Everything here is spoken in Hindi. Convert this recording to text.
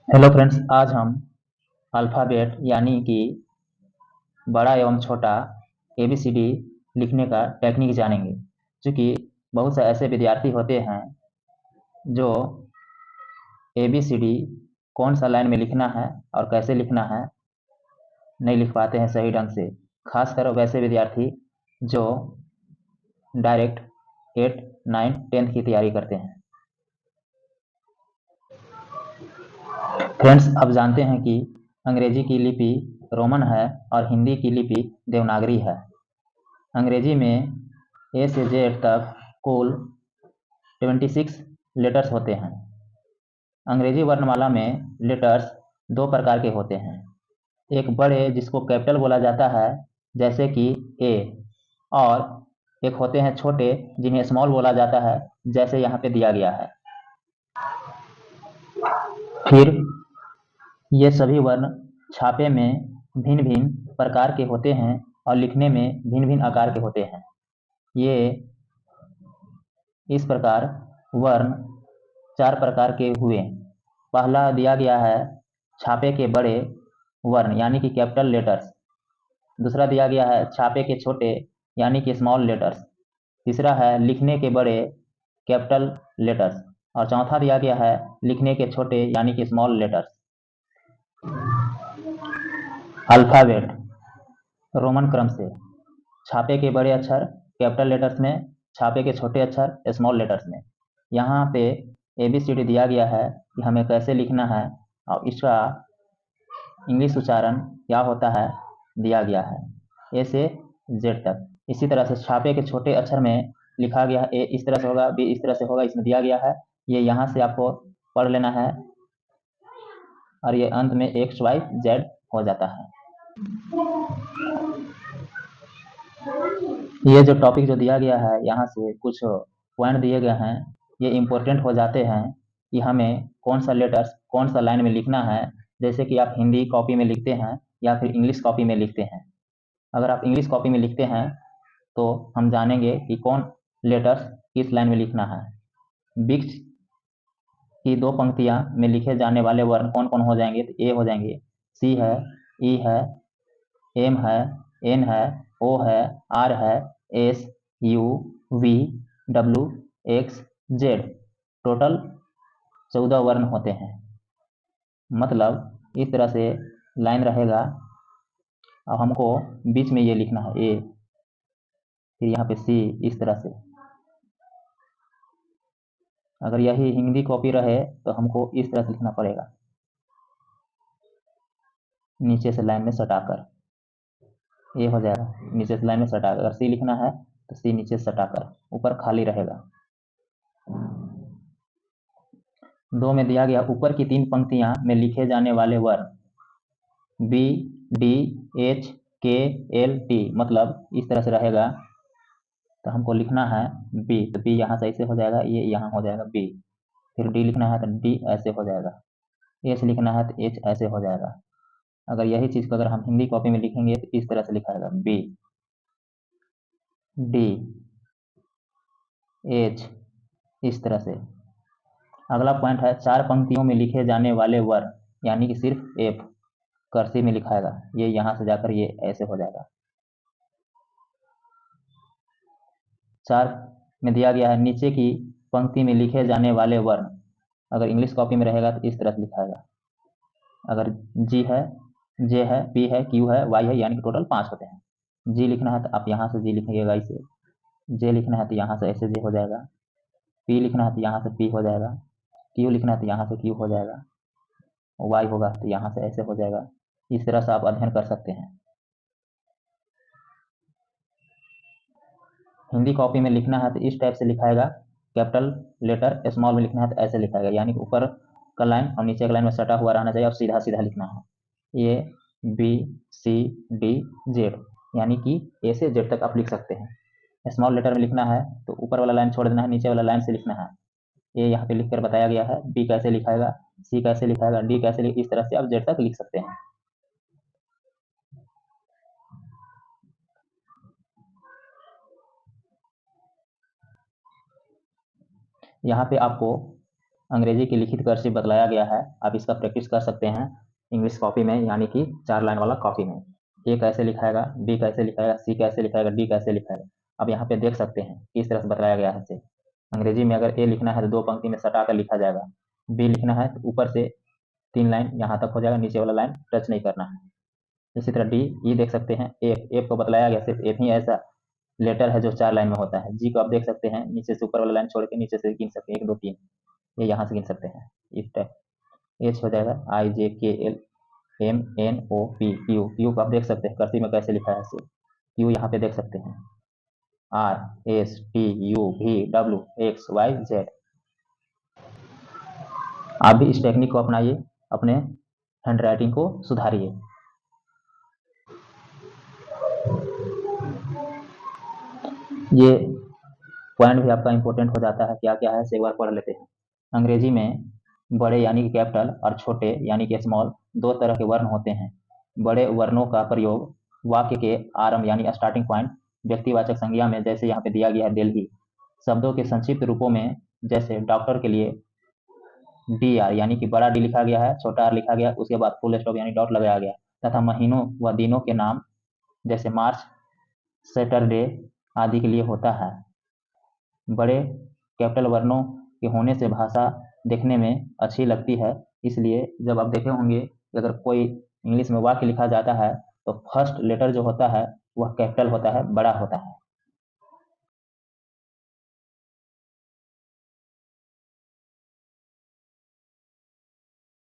हेलो फ्रेंड्स, आज हम अल्फ़ाबेट यानी कि बड़ा एवं छोटा एबीसीडी लिखने का टेक्निक जानेंगे। क्योंकि बहुत से ऐसे विद्यार्थी होते हैं जो एबीसीडी कौन सा लाइन में लिखना है और कैसे लिखना है नहीं लिख पाते हैं सही ढंग से। खासकर वैसे विद्यार्थी जो डायरेक्ट 8, 9, 10 की तैयारी करते हैं। फ्रेंड्स, अब जानते हैं कि अंग्रेजी की लिपि रोमन है और हिंदी की लिपि देवनागरी है। अंग्रेजी में ए से जेड तक कुल 26 लेटर्स होते हैं। अंग्रेजी वर्णमाला में लेटर्स दो प्रकार के होते हैं। एक बड़े जिसको कैपिटल बोला जाता है जैसे कि ए, और एक होते हैं छोटे जिन्हें स्मॉल बोला जाता है जैसे यहाँ पे दिया गया है। फिर ये सभी वर्ण छापे में भिन्न भिन्न प्रकार के होते हैं और लिखने में भिन्न भिन्न आकार के होते हैं। ये इस प्रकार वर्ण 4 प्रकार के हुए। पहला दिया गया है छापे के बड़े वर्ण यानी कि कैपिटल लेटर्स। दूसरा दिया गया है छापे के छोटे यानी कि स्मॉल लेटर्स। तीसरा है लिखने के बड़े कैपिटल लेटर्स और चौथा दिया गया है लिखने के छोटे यानी कि स्मॉल लेटर्स। अल्फ़ाबेट रोमन क्रम से, छापे के बड़े अक्षर कैपिटल लेटर्स में, छापे के छोटे अक्षर स्मॉल लेटर्स में। यहाँ पे ABCD दिया गया है कि हमें कैसे लिखना है और इसका इंग्लिश उच्चारण क्या होता है दिया गया है ए से जेड तक। इसी तरह से छापे के छोटे अक्षर में लिखा गया है ए इस तरह से होगा, बी इस तरह से होगा, इसमें दिया गया है। ये यहाँ से आपको पढ़ लेना है और ये अंत में XYZ हो जाता है। ये जो टॉपिक जो दिया गया है यहाँ से कुछ पॉइंट दिए गए हैं, ये इम्पोर्टेंट हो जाते हैं कि हमें कौन सा लेटर्स कौन सा लाइन में लिखना है। जैसे कि आप हिंदी कॉपी में लिखते हैं या फिर इंग्लिश कॉपी में लिखते हैं। अगर आप इंग्लिश कॉपी में लिखते हैं तो हम जानेंगे कि कौन लेटर्स किस लाइन में लिखना है। बिक्स की 2 पंक्तियां में लिखे जाने वाले वर्ण कौन कौन हो जाएंगे, तो ए हो जाएंगे, सी है, ई है, एम है, एन है, ओ है, आर है, S, U, V, W, X, Z. Total 14 वर्ण होते हैं। मतलब इस तरह से लाइन रहेगा और हमको बीच में ये लिखना है ए, फिर यहाँ पे सी, इस तरह से। अगर यही हिंदी कॉपी रहे तो हमको इस तरह से लिखना पड़ेगा, नीचे से लाइन में सटाकर ये हो जाएगा। नीचे से लाइन में सटाकर अगर सी लिखना है तो सी नीचे सटाकर, ऊपर खाली रहेगा। 2 में दिया गया ऊपर की 3 पंक्तियां में लिखे जाने वाले वर्ण बी, डी, एच, के, एल, टी, मतलब इस तरह से रहेगा। तो हमको लिखना है बी, तो बी यहाँ से ऐसे हो जाएगा, ये यहाँ हो जाएगा बी। फिर डी लिखना है तो डी ऐसे हो जाएगा, एच लिखना है तो एच ऐसे हो जाएगा। अगर यही चीज़ को अगर हम हिंदी कॉपी में लिखेंगे तो इस तरह से लिखाएगा बी, डी, एच, इस तरह से। अगला पॉइंट है 4 पंक्तियों में लिखे जाने वाले वर्ण यानी कि सिर्फ एफ कर्सिव में लिखाएगा, ये यहाँ से जाकर ये ऐसे हो जाएगा। 4 में दिया गया है नीचे की पंक्ति में लिखे जाने वाले वर्ण, अगर इंग्लिश कॉपी में रहेगा तो इस तरह से लिखाएगा। अगर जी है, जे है, पी है, क्यू है, वाई है, यानी कि टोटल 5 होते हैं। जी लिखना है तो आप यहाँ से जी लिखिएगा इसे, जे लिखना है तो यहाँ से ऐसे जे हो जाएगा, पी लिखना है तो यहाँ से पी हो जाएगा, क्यू लिखना है तो यहाँ से क्यू हो जाएगा, वाई होगा तो यहाँ से ऐसे हो जाएगा। इस तरह से आप अध्ययन कर सकते हैं। हिंदी कॉपी में लिखना है तो इस टाइप से लिखाएगा, कैपिटल लेटर स्मॉल में लिखना है तो ऐसे लिखाएगा, यानी कि ऊपर का लाइन और नीचे का लाइन में सटा हुआ रहना चाहिए और सीधा सीधा लिखना है। ए, बी, सी, डी, जेड, यानी कि ए से जेड तक आप लिख सकते हैं। स्मॉल लेटर में लिखना है तो ऊपर वाला लाइन छोड़ देना है, नीचे वाला लाइन से लिखना है। ए यहाँ पे लिख कर बताया गया है, बी कैसे लिखाएगा, सी कैसे लिखाएगा, डी कैसे इस तरह से आप जेड तक लिख सकते हैं। यहाँ पे आपको अंग्रेजी की लिखित कर्सिव बतलाया गया है। आप इसका प्रैक्टिस कर सकते हैं इंग्लिश कॉपी में, यानी कि 4 लाइन वाला कॉपी में। ए कैसे लिखाएगा, बी कैसे लिखाएगा, सी कैसे लिखाएगा, डी कैसे लिखाएगा। अब यहाँ पे देख सकते हैं किस तरह से बताया गया है इसे। अंग्रेजी में अगर ए लिखना है तो 2 पंक्ति में सटा कर लिखा जाएगा। बी लिखना है तो ऊपर से 3 लाइन यहाँ तक हो जाएगा, नीचे वाला लाइन टच नहीं करना है। इसी तरह डी, ई देख सकते हैं। एफ को बतलाया गया, सिर्फ एफ ही ऐसा लेटर है जो 4 लाइन में होता है। जी को आप देख सकते हैं, नीचे से ऊपर वाला लाइन छोड़ के नीचे से गिन सकते हैं, 1 2 3, ये यहाँ से गिन सकते हैं इस टाइप। एच हो जाएगा I J K L M N O P Q. Q को आप देख सकते हैं कर्सिव में कैसे लिखा है इसे। क्यू यहाँ पे देख सकते हैं, R S T U V W X Y Z. आप भी इस टेक्निक को अपनाइए, अपने हैंड राइटिंग को सुधारिए। ये पॉइंट भी आपका इंपॉर्टेंट हो जाता है, क्या क्या है एक बार पढ़ लेते हैं। अंग्रेजी में बड़े यानी कि कैपिटल और छोटे यानी कि स्मॉल 2 तरह के वर्ण होते हैं। बड़े वर्णों का प्रयोग वाक्य के आरंभ यानी स्टार्टिंग पॉइंट, व्यक्तिवाचक संज्ञा में, जैसे यहाँ पे दिया गया है दिल्ली। शब्दों के संक्षिप्त रूपों में, जैसे डॉक्टर के लिए डी आर यानी कि बड़ा डी लिखा गया है, छोटा आर लिखा गया, उसके बाद फुल स्टॉप यानी डॉट लगाया गया। तथा महीनों व दिनों के नाम, जैसे मार्च, सैटरडे आदि के लिए होता है। बड़े कैपिटल वर्णों के होने से भाषा देखने में अच्छी लगती है, इसलिए जब आप देखे होंगे कि अगर कोई इंग्लिश में वाक्य लिखा जाता है तो फर्स्ट लेटर जो होता है वह कैपिटल होता है, बड़ा होता है।